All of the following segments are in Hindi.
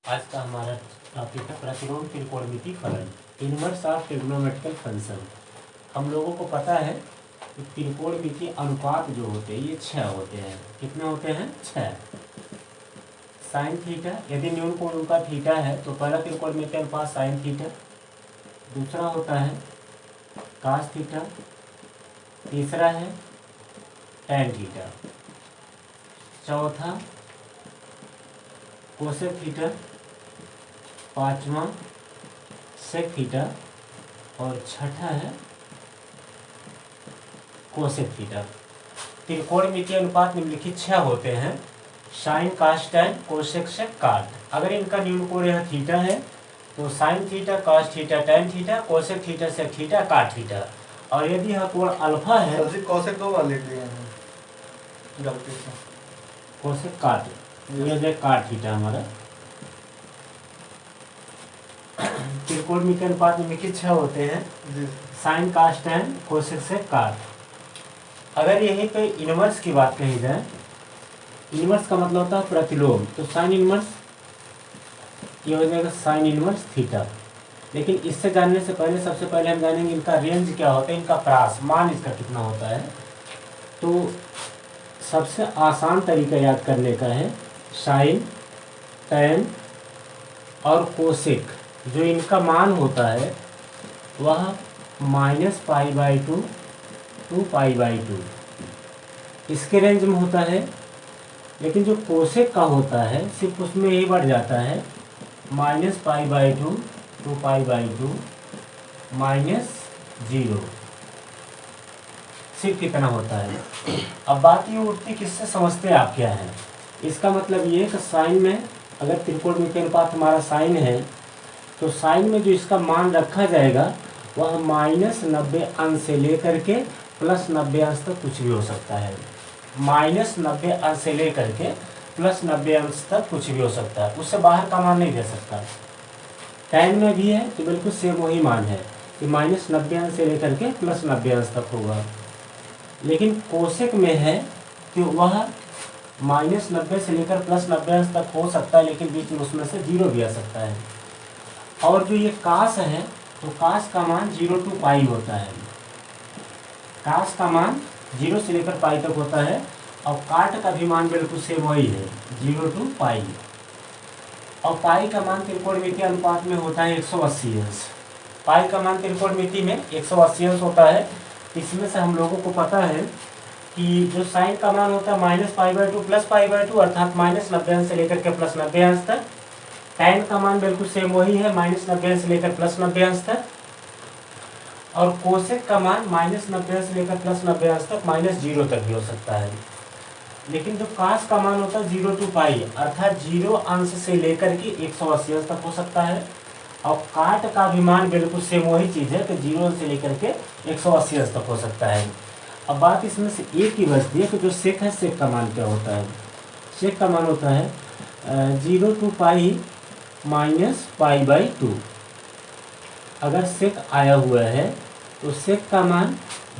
आज का हमारा टॉपिक है प्रतिलोम त्रिकोणमिति फलन, इनवर्स ऑफ ट्रिग्नोमेट्रिकल फंक्शन। हम लोगों को पता है कि त्रिकोणमिति अनुपात जो होते हैं ये 6 होते हैं। कितने होते हैं? 6। साइन थीटा, यदि न्यून कोण उनका थीटा है तो पहला त्रिकोणमिति अनुपात साइन थीटा, दूसरा होता है कास थीटा, तीसरा है टैन थीटा, चौथा कोसेक थीटा, पांचवा सेक थीटा और छठा है कोसेक थीटा। त्रिकोणमितीय अनुपात निम्नलिखित 6 होते हैं: sine, cos, tan, cosec, sec, cot. अगर इनका न्यून कोण यह थीटा है तो sine theta, cos theta, tan theta, cosec theta, sec theta, cot theta. और यदि यह कोण अल्फा है, कोसेक 2 बार लिख दिया है गलती से, कोसेक काट, यह काट थीटा हमारा। त्रिकोणमितीय अनुपात निम्नलिखित 6 होते हैं: sine, cos, tan, cosec, sec, cot. अगर यहीं पे इनवर्स की बात कही जाए, इनवर्स का मतलब होता है प्रतिलोम, तो साइन इनवर्स ये हो जाएगा साइन इनवर्स थीटा। लेकिन इससे जानने से पहले सबसे पहले हम जानेंगे इनका रेंज क्या होता है, इनका प्रास, मान इसका कितना होता है। तो सबसे आसान तरीका याद करने का है साइन, टैन और कोसेक, जो इनका मान होता है वह -π/2 to π/2 इसके रेंज में होता है। लेकिन जो कोसेक का होता है सिर्फ उसमें यही बढ़ जाता है -π/2 to π/2 -0, सिर्फ कितना होता है। अब बात ये उठती किससे समझते हैं आप क्या है। इसका मतलब ये कि साइन में अगर त्रिकोणमितीय अनुपात हमारा साइन है तो साइन में जो इसका मान रखा जाएगा वह -90 अंश से लेकर के +90 अंश तक कुछ भी हो सकता है। -90 अंश से लेकर के +90 अंश तक कुछ भी हो सकता है, उससे बाहर का मान नहीं दे सकता। टैन में भी है तो बिल्कुल सेम वही मान है कि -90 अंश से लेकर के +90 अंश तक होगा। लेकिन कोसेक में है कि वह -90 से लेकर +90 अंश तक हो सकता है, लेकिन बीच में उसमें से 0 भी आ सकता है। और जो ये कास है तो कास का मान 0 to π होता है। कास का मान 0 से लेकर π तक होता है और काट का भी मान बिल्कुल सेम वही है, 0 to π। और पाई का मान त्रिकोणमितीय अनुपात में होता है 180 अंश। पाई का मान त्रिकोणमिति में 180 अंश होता है। इसमें से हम लोगों को पता है कि जो साइन का मान होता है -π/2 +π/2 अर्थात -90 अंश से लेकर के +90 अंश तक। टैन का मान बिल्कुल सेम वही है, -90 अंश से लेकर +90 अंश तक। और कोसेक का मान -90 अंश से लेकर +90 अंश तक -0 तक भी हो सकता है। लेकिन जो कास का मान होता है 0 to π अर्थात 0 अंश से लेकर के 180 अंश तक हो सकता है। और काट का भी मान बिल्कुल सेम वही चीज़ है कि 0 अंश से लेकर के 180 अंश तक हो सकता है। अब बात इसमें से एक ही बचती है कि जो सेक है, सेक का मान क्या होता है। सेक का मान होता है 0 to π -π/2। अगर सेक आया हुआ है तो सेक का मान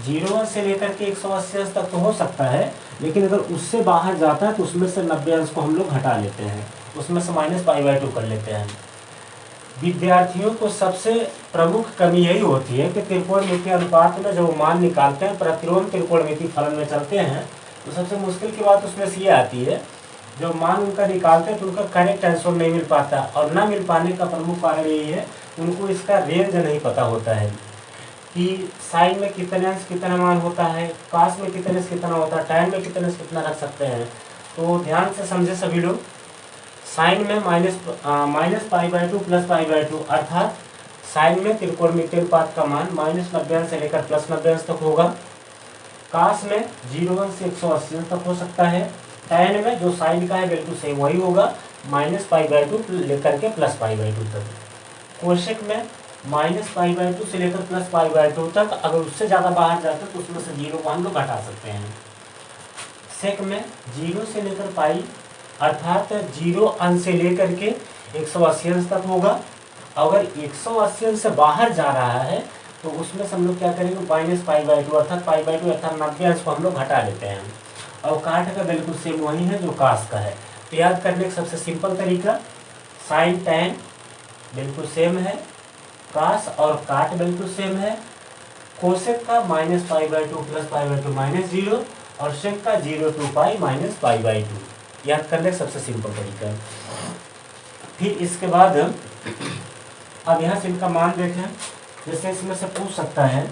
0 से लेकर के 180 अंश तक तो हो सकता है, लेकिन अगर उससे बाहर जाता है तो उसमें से 90 अंश को हम लोग हटा लेते हैं, उसमें से -π/2 कर लेते हैं। विद्यार्थियों को सबसे प्रमुख कमी यही होती है कि त्रिकोणमितीय अनुपात में जब मान निकालते हैं, प्रतिलोम त्रिकोणमितीय फलन में चलते हैं, तो सबसे मुश्किल की बात उसमें से ये आती है जो मान उनका निकालते हैं तो उनका करेक्ट आंसर नहीं मिल पाता। और ना मिल पाने का प्रमुख कारण यही है उनको इसका रेंज नहीं पता होता है कि साइन में कितने अंश कितना मान होता है, कास में कितने से कितना होता है, टैन में कितने से कितना रख सकते हैं। तो ध्यान से समझे सभी लोग। साइन में -π/2 +π/2 अर्थात साइन में त्रिकोणमितीय अनुपात का मान -90 अंश से लेकर +90 अंश तक होगा। कास में 0 अंश से 180 अंश तक हो सकता है। टैन में जो साइन का है बिल्कुल सेम वही होगा, -π/2 लेकर के +π/2 तक। कोसेक में -π/2 से लेकर +π/2 तक, अगर उससे ज़्यादा बाहर जाता है तो उसमें से 0 को हम लोग घटा सकते हैं। सेक में 0 से लेकर π अर्थात 0 अंश से लेकर के 180 अंश तक होगा। अगर 180 अंश से बाहर जा रहा है तो उसमें से हम लोग क्या करेंगे, -π/2 अर्थात π/2 अर्थात 90 अंश को हम लोग घटा लेते हैं। और काट का बिल्कुल सेम वही है जो कास का है। तो याद करने का सबसे सिंपल तरीका साइन टेन बिल्कुल सेम है, कास और काट बिल्कुल सेम है, कोसेक का -π/2 + π/2 -0 और सेक का 0 to π -π/2 याद करने का सबसे सिंपल तरीका है। फिर इसके बाद अब यहाँ से इनका मान देखें। जैसे इसमें से पूछ सकता है,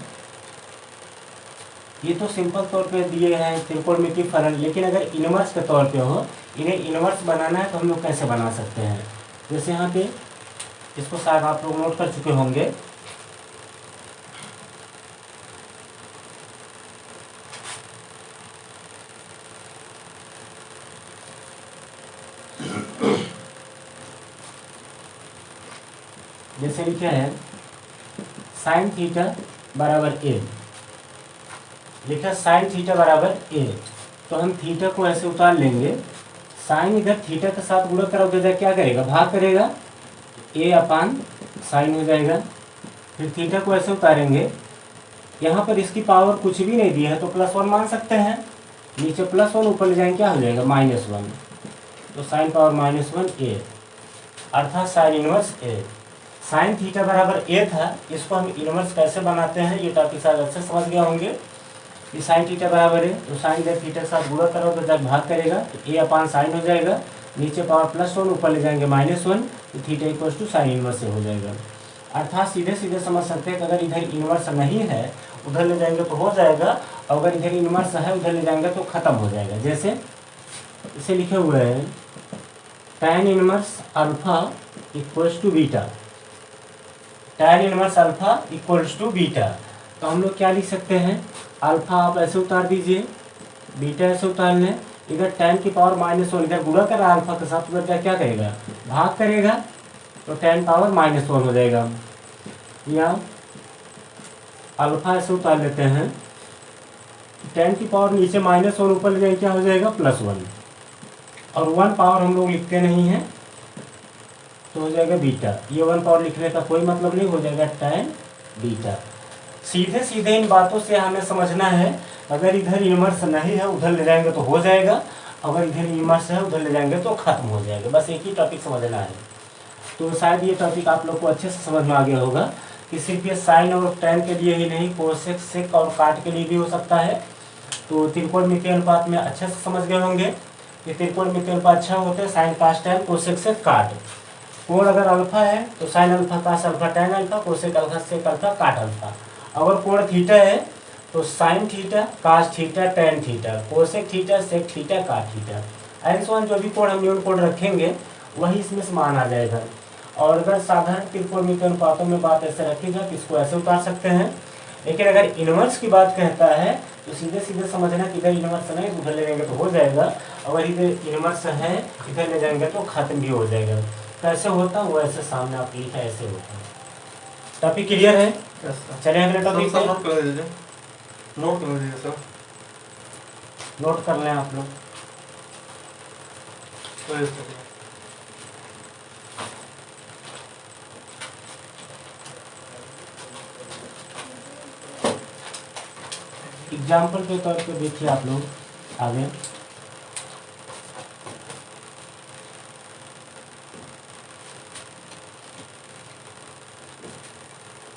ये तो सिंपल तौर पे दिए हैं त्रिकोणमितीय फलन, लेकिन अगर इनवर्स के तौर पे हो, इन्हें इनवर्स बनाना है तो हम लोग कैसे बना सकते हैं। जैसे यहाँ पे इसको शायद आप लोग नोट कर चुके होंगे। जैसे लिखा है साइन थीटा बराबर ए, लिखा साइन थीटा बराबर ए, तो हम थीटा को ऐसे उतार लेंगे। साइन इधर थीटा के साथ गुणा करा उधर क्या करेगा, भाग करेगा, a/sin हो जाएगा। फिर थीटा को ऐसे उतारेंगे, यहाँ पर इसकी पावर कुछ भी नहीं दी है तो +1 मान सकते हैं, नीचे +1 ऊपर ले जाएंगे क्या हो जाएगा -1, तो साइन पावर -1 a अर्थात sine inverse a। Sine theta बराबर a था, इसको हम इनवर्स कैसे बनाते हैं ये टॉपिक शायद अच्छे समझ गए होंगे। ये साइन थीटा बराबर है तो साइन इधर थीटा के साथ गुणा करो तो जब भाग करेगा तो a/sin हो जाएगा, नीचे पावर +1 ऊपर ले जाएंगे -1, तो थीटा = साइन इनवर्स से हो जाएगा। अर्थात सीधे सीधे समझ सकते हैं कि अगर इधर इनवर्स नहीं है उधर ले जाएंगे तो हो जाएगा, और अगर इधर इनवर्स है उधर ले जाएंगे तो खत्म हो जाएगा। जैसे इसे लिखे हुए हैं tan inverse alpha = beta, tan inverse alpha = beta, तो हम लोग क्या लिख सकते हैं, अल्फा आप ऐसे उतार दीजिए, बीटा ऐसे उतार लें, इधर tan की पावर -1 इधर गुणा कर रहा है अल्फा के साथ, उधर क्या करेगा, भाग करेगा, तो tan पावर -1 हो जाएगा। या अल्फा ऐसे उतार लेते हैं, tan की पावर नीचे -1 ऊपर ले जाएंगे क्या हो जाएगा +1, और 1 पावर हम लोग लिखते नहीं हैं तो हो जाएगा बीटा। ये 1 पावर लिखने का कोई मतलब नहीं, हो जाएगा tan बीटा। सीधे सीधे इन बातों से हमें समझना है, अगर इधर इनवर्स नहीं है उधर ले जाएंगे तो हो जाएगा, अगर इधर इनवर्स है उधर ले जाएंगे तो खत्म हो जाएगा। बस एक ही टॉपिक समझना है। तो शायद ये टॉपिक आप लोग को अच्छे से समझ में आ गया होगा कि सिर्फ ये साइन और tan के लिए ही नहीं, कोसेक, सेक और काट के लिए भी हो सकता है। तो त्रिकोणमितीय अनुपात में अच्छे से समझ गए होंगे कि त्रिकोणमितीय अनुपात अच्छा होता है, sine cos tan, cosec sec cot. कोण अगर अल्फा है तो sine alpha cos alpha tan alpha, cosec alpha sec alpha cot alpha. अगर कोण थीटा है तो sine theta, cos theta, tan theta, cosec theta, sec theta, cot theta. ऐसे जो भी कोण हम न्यून कोण रखेंगे वही इसमें से मान आ जाएगा। और अगर साधारण त्रिकोणमितीय अनुपातों में बात ऐसे रखी जाए तो इसको ऐसे उतार सकते हैं, लेकिन अगर इनवर्स की बात कहता है तो सीधे सीधे समझना कि इधर इनवर्स नहीं उधर ले जाएंगे तो हो जाएगा, अगर इधर इनवर्स है इधर ले जाएंगे तो खत्म भी हो जाएगा। कैसे होता है वो ऐसे सामने आप लिखा ऐसे होता है। टॉपिक क्लियर है? चलिए अगले टॉपिक पे नोट कर दीजिए, नोट कर दीजिए सर, नोट कर लें आप लोग। एग्जाम्पल के तौर पे देखिए आप लोग आगे,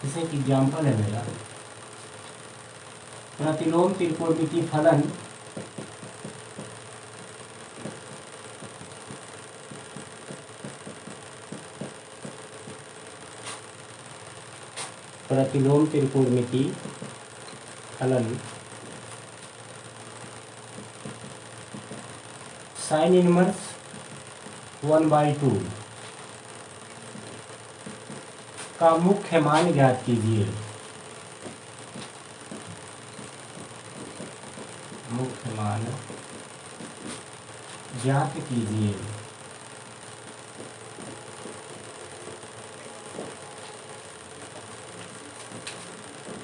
जैसे एक एग्जाम्पल है मेरा, प्रतिलोम त्रिकोणमितीय फलन प्रतिलोम त्रिकोणमितीय फलन साइन इनवर्स 1/2 का मुख्य मान ज्ञात कीजिए। मुख्य मान ज्ञात कीजिए।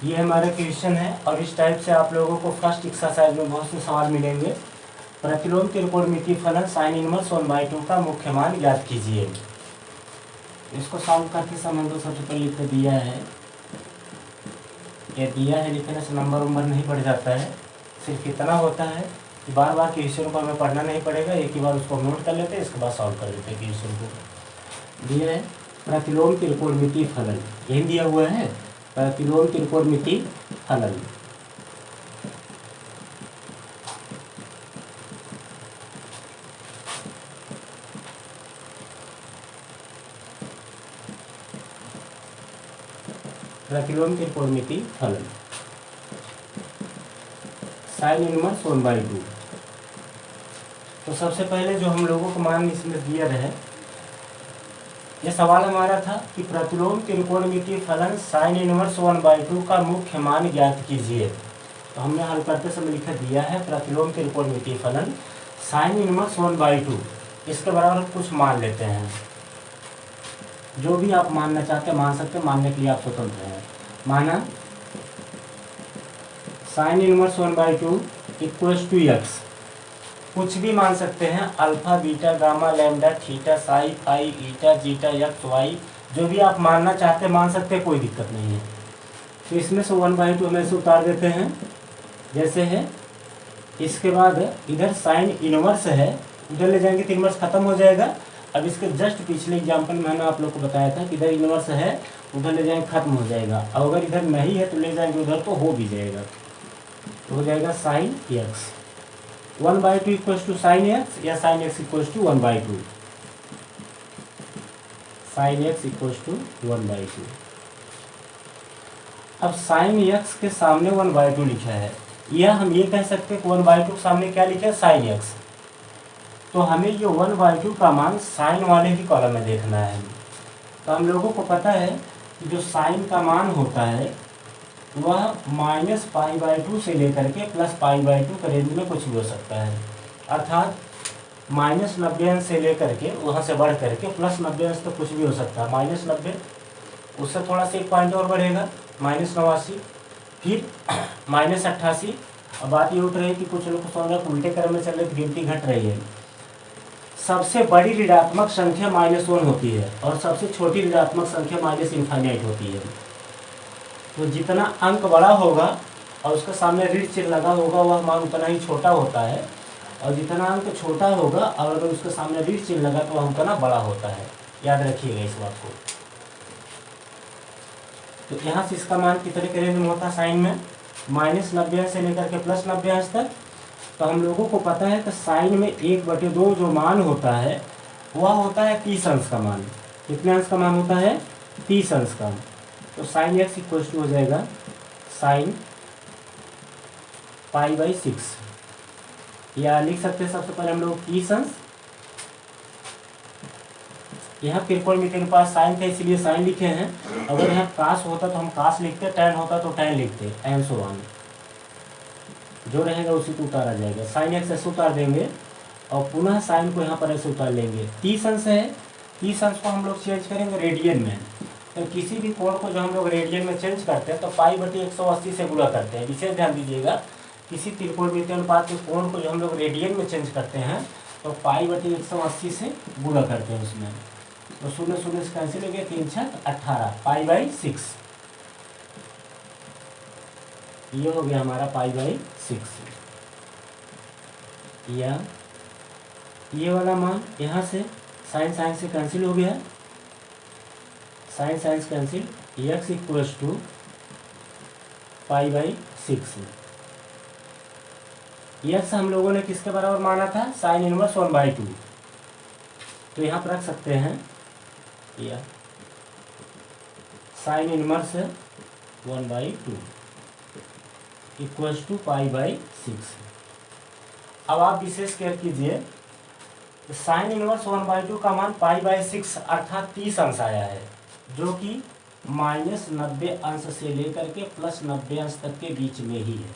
ये हमारा क्वेश्चन है और इस टाइप से आप लोगों को फर्स्ट एक्सरसाइज में बहुत से सवाल मिलेंगे। प्रतिलोम त्रिकोणमितीय फलन साइन इनवर्स 1/2 का मुख्य मान ज्ञात कीजिए। इसको सॉल्व करके समझ लो, सबसे पहले लिख दिया है, ये दिया है, लिखने से नंबर उम्बर नहीं पड़ जाता है। सिर्फ इतना होता है कि बार बार क्वेश्चन को हमें पढ़ना नहीं पड़ेगा, एक ही बार उसको नोट कर लेते हैं, इसके बाद सॉल्व कर लेते हैं क्वेश्चन को। दिया है प्रतिलोम त्रिकोणमितीय फलन, यही दिया हुआ है प्रतिलोम त्रिकोणमितीय फलन। प्रतिलोम त्रिकोणमितीय फलन साइन इनवर्स 1/2। तो सबसे पहले जो हम लोगों को मान इसमें दिया रहे, ये सवाल हमारा था कि प्रतिलोम त्रिकोणमितीय फलन साइन इनवर्स 1/2 का मुख्य मान ज्ञात कीजिए। तो हमने हल करते समय लिखा दिया है प्रतिलोम त्रिकोणमितीय फलन साइन इनवर्स 1/2, इसके बराबर कुछ मान लेते हैं। जो भी आप मानना चाहते हैं मान सकते हैं, मानने के लिए आप स्वतंत्र हैं। माना sine inverse 1/2 equals to x, कुछ भी मान सकते हैं, alpha beta gamma lambda theta psi phi eta zeta x y, जो भी आप मानना चाहते हैं मान सकते हैं, कोई दिक्कत नहीं है। तो इसमें से 1/2 हमें से उतार देते हैं जैसे है। इसके बाद इधर साइन इनवर्स है, उधर ले जाएंगे तो इनवर्स खत्म हो जाएगा। अब इसके जस्ट पिछले एग्जाम्पल में मैंने आप लोग को बताया था कि इधर इनवर्स है, उधर ले जाएंगे खत्म हो जाएगा। और अगर इधर नहीं है तो ले जाएंगे उधर तो हो भी जाएगा, तो हो जाएगा sine x 1/2 equals to sine x, या sine x equals to 1/2, sine x equals to 1/2। अब साइन एक्स के सामने 1/2 लिखा है, या हम ये कह सकते हैं कि 1/2 के सामने क्या लिखा है साइन एक्स। तो हमें ये 1/2 का मान साइन वाले ही कॉलम में देखना है। तो हम लोगों को पता है कि जो साइन का मान होता है वह -π/2 से लेकर के +π/2 के रेंज में कुछ भी हो सकता है। अर्थात -90 अंश से लेकर के वहाँ से बढ़ करके +90 अंश तक कुछ भी हो सकता है। -90 उससे थोड़ा सा एक पॉइंट और बढ़ेगा -89, फिर -88। अब बात ये उठ रही है कि कुछ लोग समझ रहे उल्टे क्रम में चल रहे, गिनती घट रही है। सबसे बड़ी ऋणात्मक संख्या -1 होती है और सबसे छोटी ऋणात्मक संख्या -∞ होती है। तो जितना अंक बड़ा होगा और उसके सामने ऋण चिन्ह लगा होगा वह मान उतना ही छोटा होता है, और जितना अंक छोटा होगा और अगर उसके सामने ऋण चिन्ह लगा तो वह उतना बड़ा होता है। याद रखिएगा इस बात को। तो यहाँ से इसका मान कितने के रेंज में होता है साइन में, -90 से लेकर के +90 अंश तक। तो हम लोगों को पता है कि साइन में 1/2 जो मान होता है वह होता है 30 अंश का मान। कितने अंश का मान होता है 30 अंश का। तो साइन एक्स इक्वल टू हो जाएगा साइन π/6, या लिख सकते हैं सबसे पहले हम लोग 30 अंश। यहाँ त्रिकोणमिति के पास साइन था इसलिए साइन लिखे हैं। अगर यहाँ कास होता तो हम कास लिखते, टैन होता तो टैन लिखते, एन सो वन जो रहेगा उसी को उतारा जाएगा। साइन एक्स ऐसे उतार देंगे और पुनः साइन को यहाँ पर ऐसे उतार लेंगे। 30 अंश है, 30 अंश को हम लोग चेंज करेंगे रेडियन में। तो किसी भी कोण को जो हम लोग रेडियन में चेंज करते हैं तो π/180 से गुणा करते हैं। विशेष ध्यान दीजिएगा, किसी त्रिकोणमितीय अनुपात के कोण को जो हम लोग रेडियन में चेंज करते हैं तो π/180 से गुणा करते हैं उसमें। तो 0 0 से कैंसिल हो गया, 3 6 18 π/6, ये हो गया हमारा π/6। या ये वाला मान यहाँ से साइन साइन से कैंसिल हो गया, sine sine cancel, x equals to π/6। x हम लोगों ने किसके बराबर माना था, साइन इनवर्स 1/2। तो यहाँ पर रख सकते हैं या साइन इनवर्स 1/2 इक्वल्स टू π/6। अब आप विशेष केयर कीजिए, तो साइन इनवर्स 1/2 का मान π/6 अर्थात 30 अंश आया है, जो कि -90 अंश से लेकर के +90 अंश तक के बीच में ही है।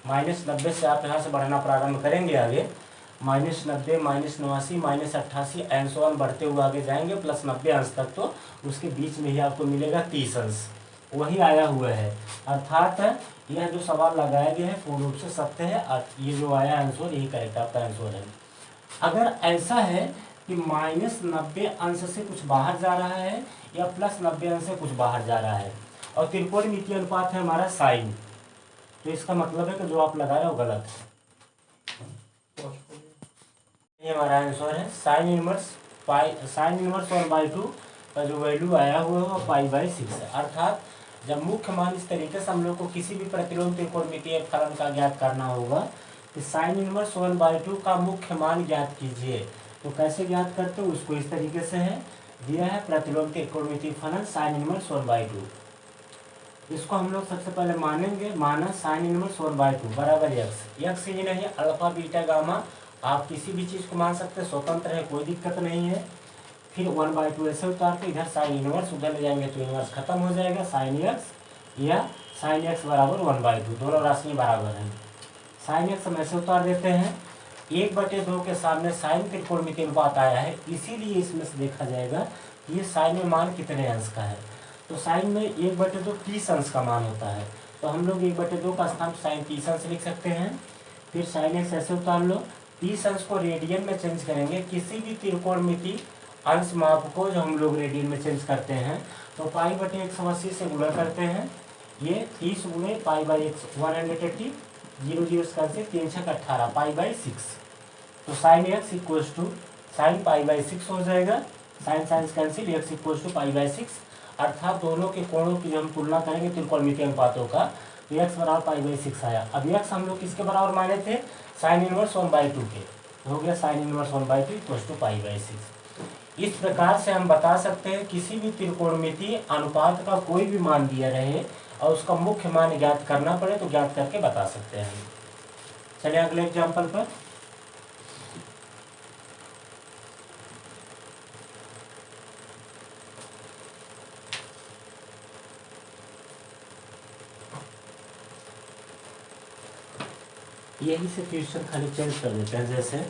-90 से आप यहाँ से बढ़ना प्रारंभ करेंगे आगे, -90 -89 -88 एंड सो ऑन बढ़ते हुए आगे जाएंगे +90 अंश तक, तो उसके बीच में ही आपको मिलेगा 30 अंश, वही आया हुआ है। अर्थात यह जो सवाल लगाया गया है पूर्ण रूप से सत्य है, और ये जो आया आंसर यही करेक्ट आपका आंसर है। अगर ऐसा है कि -90 अंश से कुछ बाहर जा रहा है या +90 अंश से कुछ बाहर जा रहा है और त्रिकोणमितीय अनुपात है हमारा साइन, तो इसका मतलब है कि जो आप लगा रहे हो गलत है। ये हमारा आंसर है sine inverse pi sine inverse 1/2 का जो वैल्यू आया हुआ है वो पाई/6 है। अर्थात जब मुख्य मान इस तरीके से हम लोग को किसी भी प्रतिलोम त्रिकोणमितीय फलन का ज्ञात करना होगा कि साइन इनवर्स 1/2 का मुख्य मान ज्ञात कीजिए, तो कैसे ज्ञात करते हो, उसको इस तरीके से है दिया है प्रतिलोम त्रिकोणमितीय फलन साइन इनवर्स 1/2। इसको हम लोग सबसे पहले मानेंगे, माना साइन इनवर्स 1/2 बराबर x ही नहीं अल्फा बीटा गामा, आप किसी भी चीज़ को मान सकते हैं, स्वतंत्र है, कोई दिक्कत नहीं है। फिर 1/2 ऐसे उतार के इधर साइन इनवर्स उधर ले जाएंगे तो इनवर्स खत्म हो जाएगा, साइन x या साइन x बराबर 1/2, दोनों राशियाँ बराबर हैं। साइन x हम ऐसे उतार देते हैं, 1/2 के सामने साइन त्रिकोणमितीय अनुपात आया है, इसीलिए इसमें से देखा जाएगा ये साइन में मान कितने अंश का है। तो साइन में 1/2 30 अंश का मान होता है, तो हम लोग 1/2 का स्थान साइन 30 अंश लिख सकते हैं। फिर साइन x ऐसे उतार लो, 30 अंश को रेडियन में चेंज करेंगे, किसी भी त्रिकोणमितीय अंश माप को जो हम लोग रेडियन में चेंज करते हैं तो पाई/180 से गुणा करते हैं, ये 30 गुणे पाई/x 180, 0 0 से 3 6 18 पाई/6, तो sine x equal to sine पाई/6 हो जाएगा, sine sines cancel, x equal to पाई/6। अर्थात दोनों के कोणों की हम तुलना करेंगे त्रिकोणमितीय अनुपातों का, तो x बराबर पाई/6 आया। अब x हम लोग किसके बराबर माने थे, साइन इनवर्स 1/2 के, हो गया साइन इनवर्स 1/2 इक्वल टू पाई/6। इस प्रकार से हम बता सकते हैं किसी भी त्रिकोणमितीय अनुपात का कोई भी मान दिया रहे और उसका मुख्य मान ज्ञात करना पड़े तो ज्ञात करके बता सकते हैं। चलिए अगले एग्जाम्पल पर। यही से क्वेश्चन खाली चेंज कर देते हैं। जैसे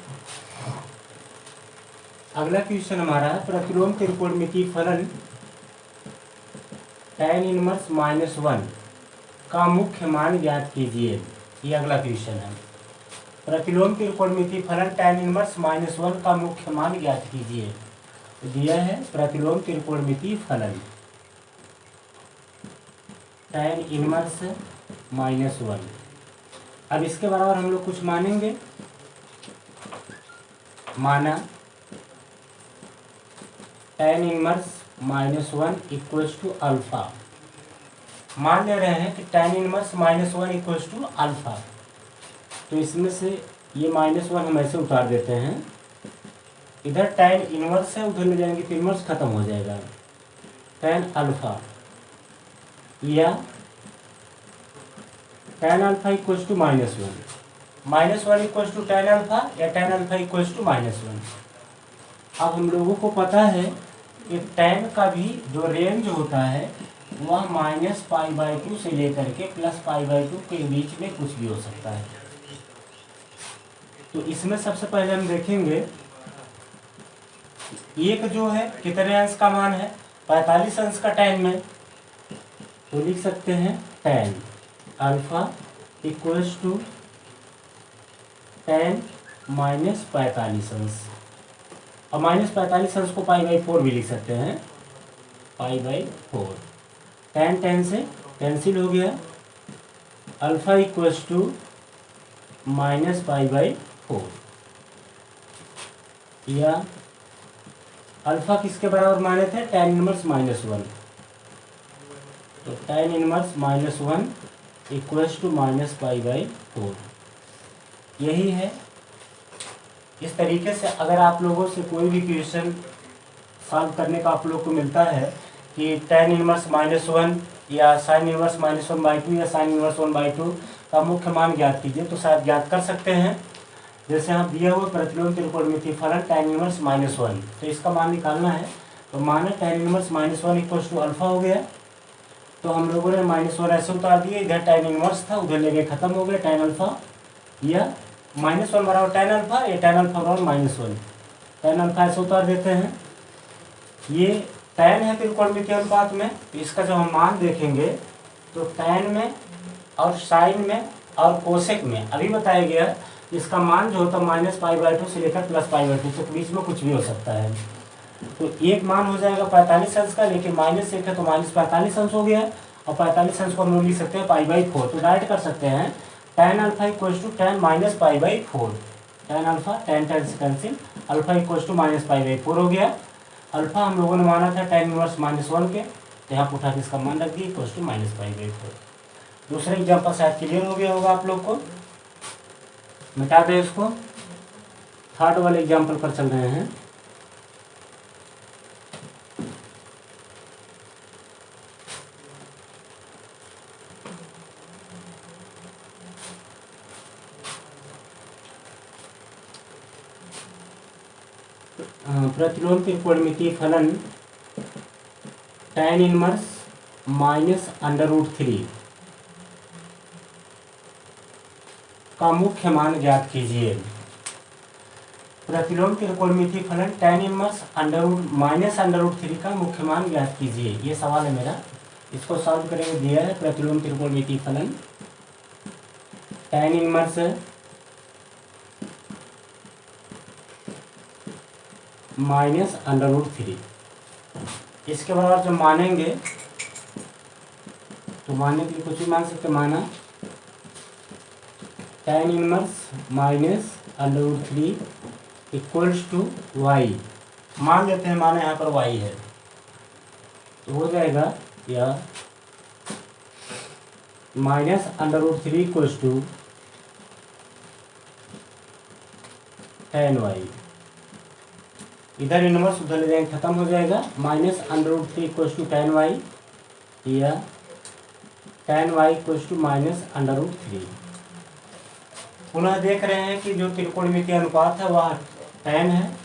अगला क्वेश्चन हमारा है प्रतिलोम त्रिकोणमितीय फलन tan इनवर्स -1 का मुख्य मान ज्ञात कीजिए, ये अगला क्वेश्चन है। प्रतिलोम त्रिकोणमितीय फलन tan इनवर्स -1 का मुख्य मान ज्ञात कीजिए, तो दिया है प्रतिलोम त्रिकोणमितीय फलन tan इनवर्स -1। अब इसके बराबर हम लोग कुछ मानेंगे, माना tan inverse -1 equals to alpha, मान ले रहे हैं कि tan inverse -1 equals to alpha, तो इसमें से ये -1 हम ऐसे उतार देते हैं, इधर tan इनवर्स है उधर ले जाएंगे तो इनवर्स खत्म हो जाएगा, tan अल्फा या tan alpha equals to -1 equals to tan alpha या tan अल्फा इक्वल्स टू -1। अब हम लोगों को पता है कि tan का भी जो रेंज होता है वह -π/2 से लेकर के +π/2 के बीच में कुछ भी हो सकता है। तो इसमें सबसे पहले हम देखेंगे एक जो है कितने अंश का मान है, 45 अंश का tan में, तो लिख सकते हैं tan alpha equals to tan -45 अंश, और -45 अंश को π/4 भी लिख सकते हैं, π/4, tan से कैंसिल हो गया, अल्फा इक्वल्स टू -π/4, या अल्फा किसके बराबर माने थे, tan इनवर्स -1, तो tan इनवर्स -1 इक्वल्स टू -π/4, यही है। इस तरीके से अगर आप लोगों से कोई भी क्वेश्चन सॉल्व करने का आप लोग को मिलता है कि tan इनवर्स -1 या साइन इनवर्स -1/2 या साइन इनवर्स 1/2 का मुख्य मान ज्ञात कीजिए, तो शायद ज्ञात कर सकते हैं। जैसे यहाँ दिया हुआ प्रतिलोम त्रिकोणमितीय फलन tan इनवर्स -1, तो इसका मान निकालना है, तो माना tan inverse -1 equals to alpha हो गया, तो हम लोगों ने -1 ऐसे उतार दिए, इधर tan इनवर्स था उधर लेके खत्म हो गया, tan अल्फा या -1 बराबर tan अल्फा या tan अल्फा बराबर -1, tan अल्फा ऐसे उतार देते हैं। ये tan है त्रिकोणमितीय अनुपात में, तो इसका जब हम मान देखेंगे तो tan में और साइन में और कोसेक में अभी बताया गया इसका मान जो होता है -π/2 से लेकर +π/2 तक, बीच में कुछ भी हो सकता है। तो एक मान हो जाएगा 45 अंश का, लेकिन -1 है तो -45 अंश हो गया, और 45 अंश को हम लोग लिख सकते हैं π/4, तो डायरेक्ट कर सकते हैं tan alpha equals to tan -π/4, tan alpha, tan से कैंसिल, अल्फा इक्वल्स टू -π/4 हो गया। अल्फा हम लोगों ने माना था tan इनवर्स -1 के, तो यहाँ उठा के इसका मान रख दिए इक्वल्स टू -π/4। दूसरा एग्जाम्पल शायद क्लियर हो गया होगा आप लोग को, मिटा दें इसको। थर्ड वाले एग्जाम्पल पर चल रहे हैं। प्रतिलोम त्रिकोणमितीय फलन tan इनवर्स -√3 का मुख्य मान ज्ञात कीजिए। प्रतिलोम त्रिकोणमितीय फलन tan इनवर्स -√3 का मुख्य मान ज्ञात कीजिए, ये सवाल है मेरा। इसको सॉल्व करेंगे। दिया है प्रतिलोम त्रिकोणमितीय फलन tan इनवर्स -√3, इसके बराबर जब मानेंगे तो मानने के लिए कुछ भी मान सकते, माना tan inverse -√3 equals to y, मान लेते हैं, माना यहाँ पर y है, तो हो जाएगा यह -√3 इक्वल्स टू tan y। इधर इनवर्स उधर ले जाएंगे, खत्म हो जाएगा। -√3 इक्वल्स टू tan y, या tan y इक्वल्स टू -√3। पुनः देख रहे हैं कि जो त्रिकोणमितीय अनुपात है वह tan है,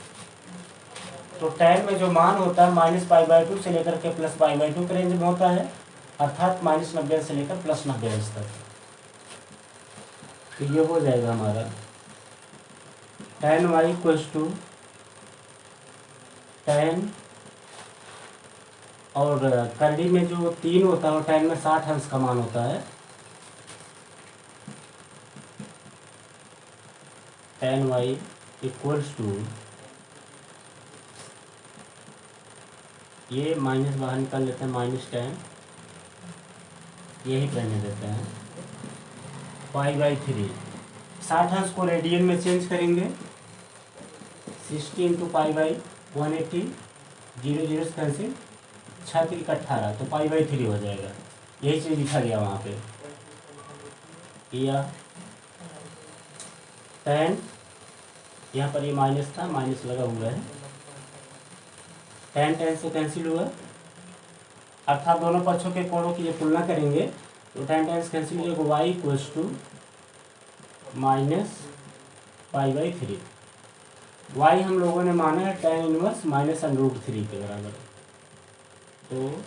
तो tan में जो मान होता है -π/2 से लेकर के +π/2 के रेंज में होता है, अर्थात -90 से लेकर +90 अंश तक। तो ये हो जाएगा हमारा tan y equals to tan, और करड़ी में जो 3 होता है और tan में 60 अंश का मान होता है, tan y इक्वल्स टू, ये माइनस बाहर निकाल लेते हैं, -tan, यही करने देते हैं π/3। 60 अंश को रेडियन में चेंज करेंगे, 60 × π/180, 0 0 कैंसिल, 6 × 18, तो π/3 हो जाएगा। यही चीज़ लिखा गया वहाँ पे, या tan, यहाँ पर ये माइनस था, माइनस लगा हुआ है, tan से कैंसिल हुआ, अर्थात दोनों पक्षों के कोणों की जब तुलना करेंगे तो tan से कैंसिल हो जाएगा, y इक्वल्स टू -π/3। y हम लोगों ने माना है tan इनवर्स -√3 के बराबर, तो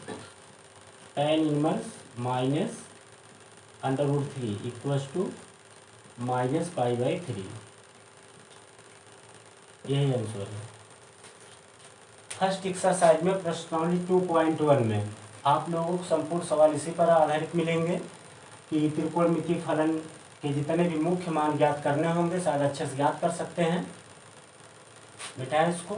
tan इनवर्स -√3 इक्वल्स टू -π/3, यही आंसर है। फर्स्ट एक्सरसाइज में प्रश्नावली 2.1 में आप लोगों को संपूर्ण सवाल इसी पर आधारित मिलेंगे कि त्रिकोणमितीय फलन के जितने भी मुख्य मान ज्ञात करने होंगे शायद अच्छे से ज्ञात कर सकते हैं। बेटा इसको